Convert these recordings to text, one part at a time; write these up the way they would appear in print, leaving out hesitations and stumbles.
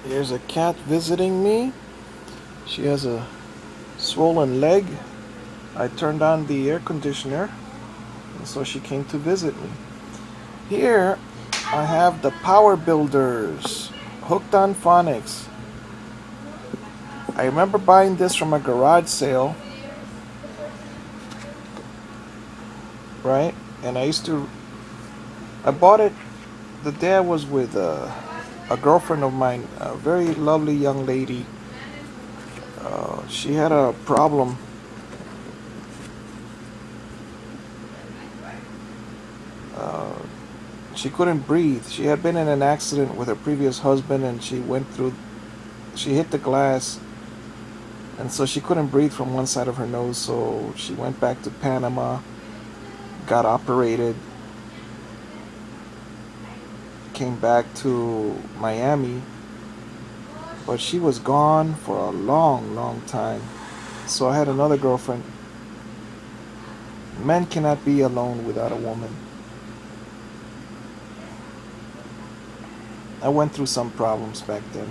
Here's a cat visiting me. She has a swollen leg. I turned on the air conditioner, and so she came to visit me. Here, I have the Power Builders, hooked on phonics. I remember buying this from a garage sale, right? And I bought it the day I was with a girlfriend of mine, a very lovely young lady. She had a problem. Uh, she couldn't breathe. She had been in an accident with her previous husband, and she hit the glass, and so she couldn't breathe from one side of her nose. So she went back to Panama, got operated, came back to Miami, but she was gone for a long, long time. So I had another girlfriend. Men cannot be alone without a woman. I went through some problems back then.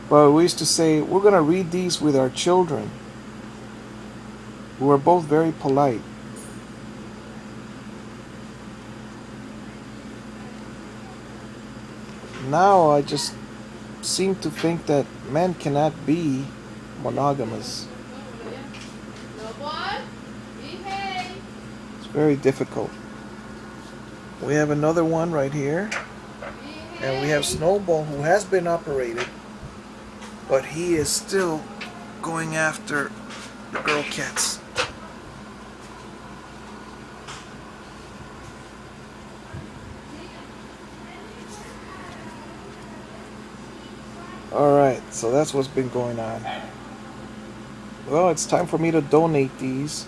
But we used to say, we're going to read these with our children. We were both very polite. Now I just seem to think that men cannot be monogamous. It's very difficult. We have another one right here. And we have Snowball, who has been operated, but he is still going after the girl cats. Alright, so that's what's been going on. Well, it's time for me to donate these.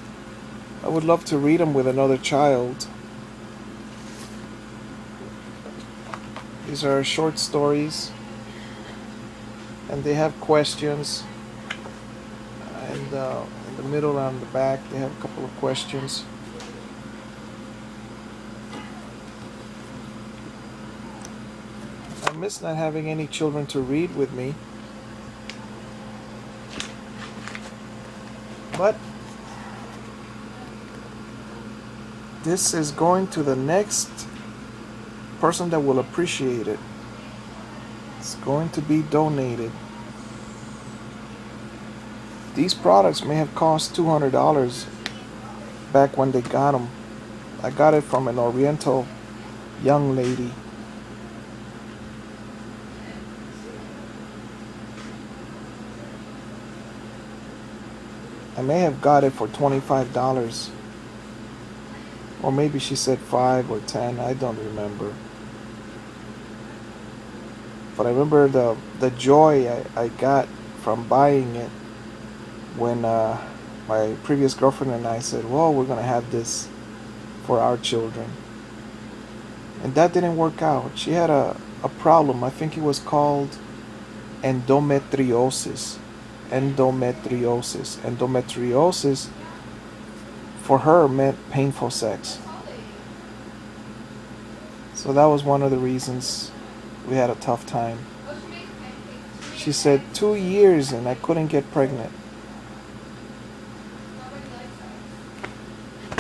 I would love to read them with another child. These are short stories, and they have questions. And in the middle and on the back, they have a couple of questions. I miss not having any children to read with me. But this is going to the next person that will appreciate it. It's going to be donated. These products may have cost $200 back when they got them. I got it from an Oriental young lady. I may have got it for $25. Or maybe she said 5 or 10, I don't remember. But I remember the joy I got from buying it when my previous girlfriend and I said, well, we're going to have this for our children. And that didn't work out. She had a problem. I think it was called endometriosis. Endometriosis for her meant painful sex. So that was one of the reasons we had a tough time. She said 2 years and I couldn't get pregnant.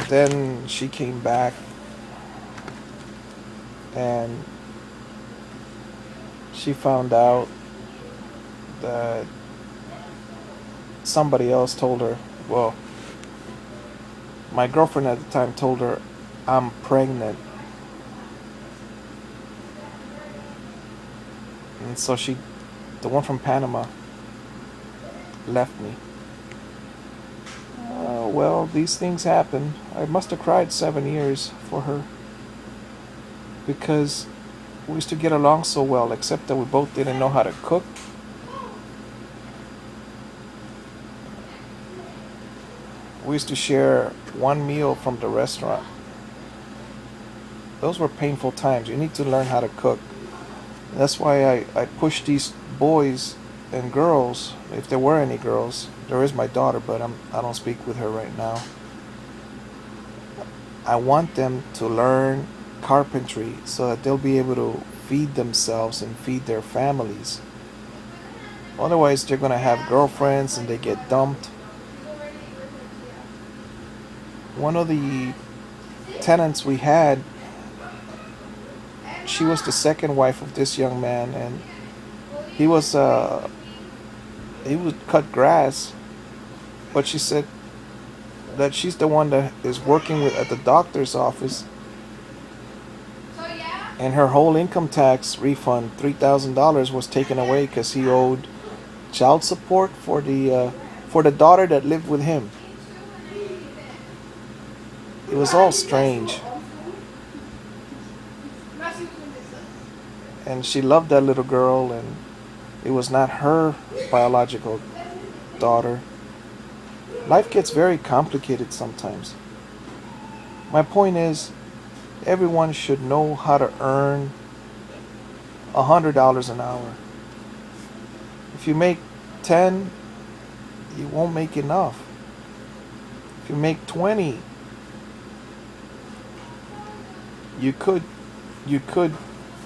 Then she came back and she found out that somebody else told her, well, my girlfriend at the time told her, I'm pregnant. And so the one from Panama, left me. Well, these things happen. I must have cried 7 years for her. Because we used to get along so well, except that we both didn't know how to cook. We used to share one meal from the restaurant. Those were painful times. You need to learn how to cook. That's why I push these boys and girls, if there were any girls. There is my daughter, but I don't speak with her right now. I want them to learn carpentry so that they'll be able to feed themselves and feed their families. Otherwise, they're gonna have girlfriends and they get dumped. One of the tenants we had, she was the second wife of this young man, and he was he would cut grass, but she said that she's the one that is working with at the doctor's office, and her whole income tax refund, $3,000, was taken away because he owed child support for the daughter that lived with him. It was all strange, and she loved that little girl, and it was not her biological daughter. Life gets very complicated sometimes. My point is, everyone should know how to earn $100 an hour. If you make 10, you won't make enough. If you make 20, you could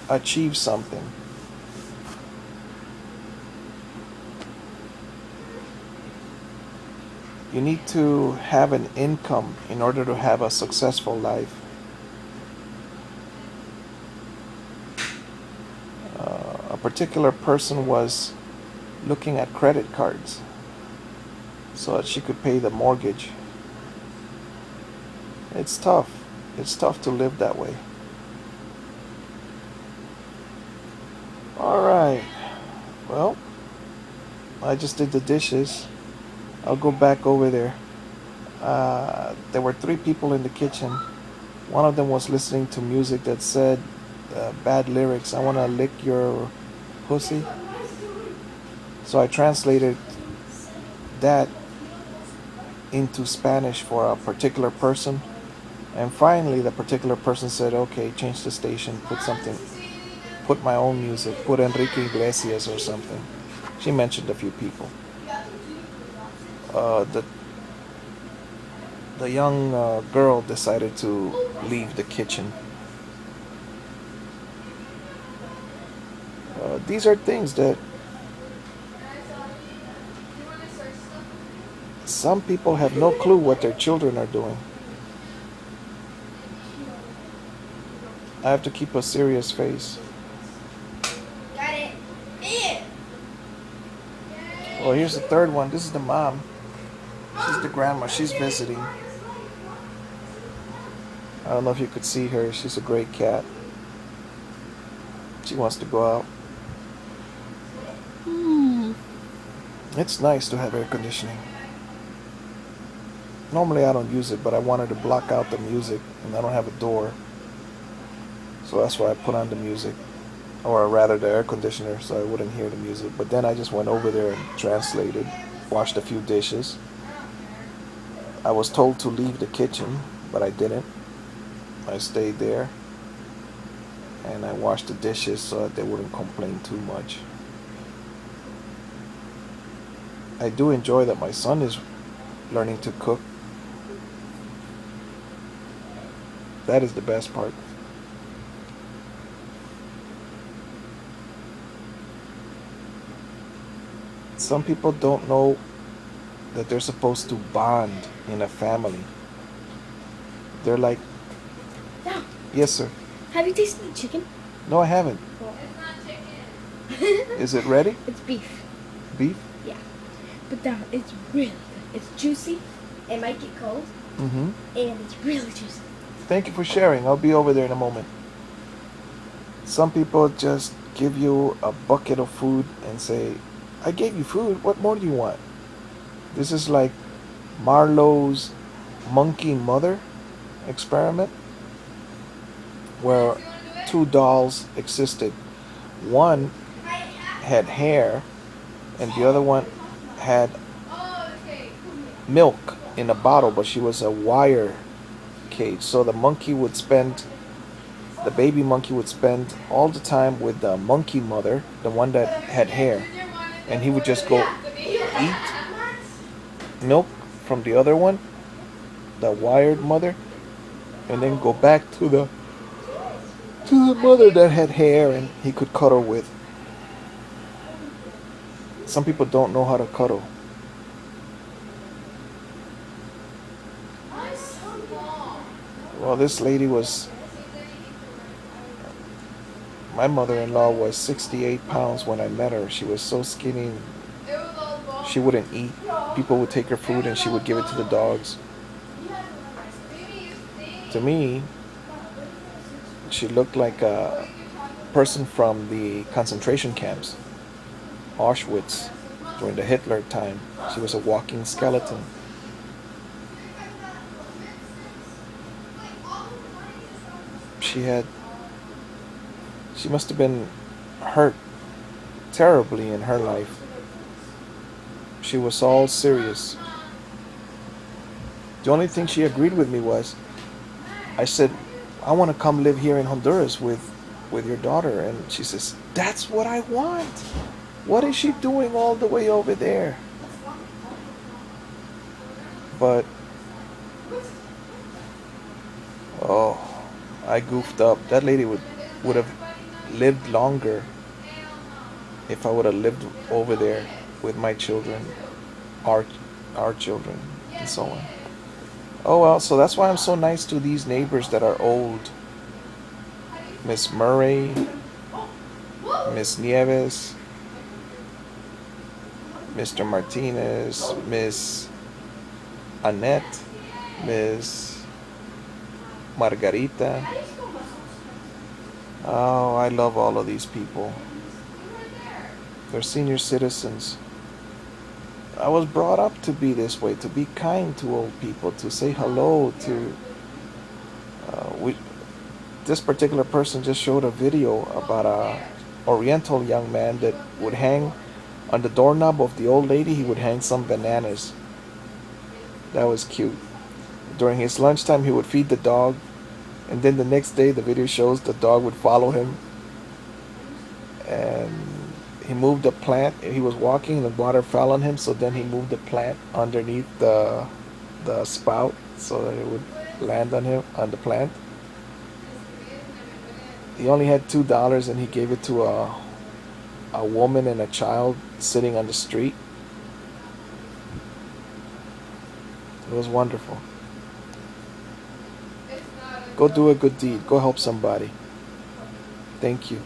achieve something. You need to have an income in order to have a successful life. A particular person was looking at credit cards so that she could pay the mortgage. It's tough. It's tough to live that way. Alright. Well, I just did the dishes. I'll go back over there. There were 3 people in the kitchen. One of them was listening to music that said bad lyrics. I want to lick your pussy. So I translated that into Spanish for a particular person. And finally, the particular person said, okay, change the station, put my own music, put Enrique Iglesias or something. She mentioned a few people. The young girl decided to leave the kitchen. These are things that some people have no clue what their children are doing. I have to keep a serious face. Well, here's the third one. This is the mom. She's the grandma. She's visiting. I don't know if you could see her. She's a great cat. She wants to go out. It's nice to have air conditioning. Normally I don't use it, but I wanted to block out the music, and I don't have a door. So that's why I put on the music, or rather the air conditioner, so I wouldn't hear the music. But then I just went over there and translated, washed a few dishes. I was told to leave the kitchen, but I didn't. I stayed there, and I washed the dishes so that they wouldn't complain too much. I do enjoy that my son is learning to cook. That is the best part. Some people don't know that they're supposed to bond in a family. They're like, No. yes, sir. Have you tasted the chicken? No, I haven't. Well, It's not chicken. Is it ready? it's beef. Beef? Yeah. But it's really good. It's juicy. It might get cold. Mm-hmm. And it's really juicy. Thank you for sharing. I'll be over there in a moment. Some people just give you a bucket of food and say, I gave you food. What more do you want? This is like Marlowe's monkey mother experiment, where 2 dolls existed. One had hair and the other one had milk in a bottle, but she was a wire cage. So the baby monkey would spend all the time with the monkey mother, the one that had hair, and he would just go eat milk from the other one, the wired mother, and then go back to the mother that had hair and he could cuddle with. some people don't know how to cuddle. Well, this lady was, my mother-in-law was 68 pounds when I met her. She was so skinny, she wouldn't eat. People would take her food and she would give it to the dogs. To me, she looked like a person from the concentration camps, Auschwitz, during the Hitler time. She was a walking skeleton. She must have been hurt terribly in her life. She was all serious. The only thing she agreed with me was, I said, I want to come live here in Honduras with your daughter. And she says, that's what I want. What is she doing all the way over there? But, oh, I goofed up. That lady would have lived longer if I would have lived over there with my children, our children, and so on. Oh well, so that's why I'm so nice to these neighbors that are old. Miss Murray, Miss Nieves, Mr. Martinez, Miss Annette, Miss Margarita. Oh, I love all of these people. They're senior citizens. I was brought up to be this way, to be kind to old people, to say hello, to... this particular person just showed a video about a Oriental young man that would hang on the doorknob of the old lady. He would hang some bananas. That was cute. During his lunchtime, he would feed the dog, and then the next day, the video shows the dog would follow him, and he moved a plant. He was walking, and the water fell on him, so then he moved the plant underneath the spout so that it would land on him, on the plant. He only had $2, and he gave it to a woman and a child sitting on the street. It was wonderful. Go do a good deed. Go help somebody. Thank you.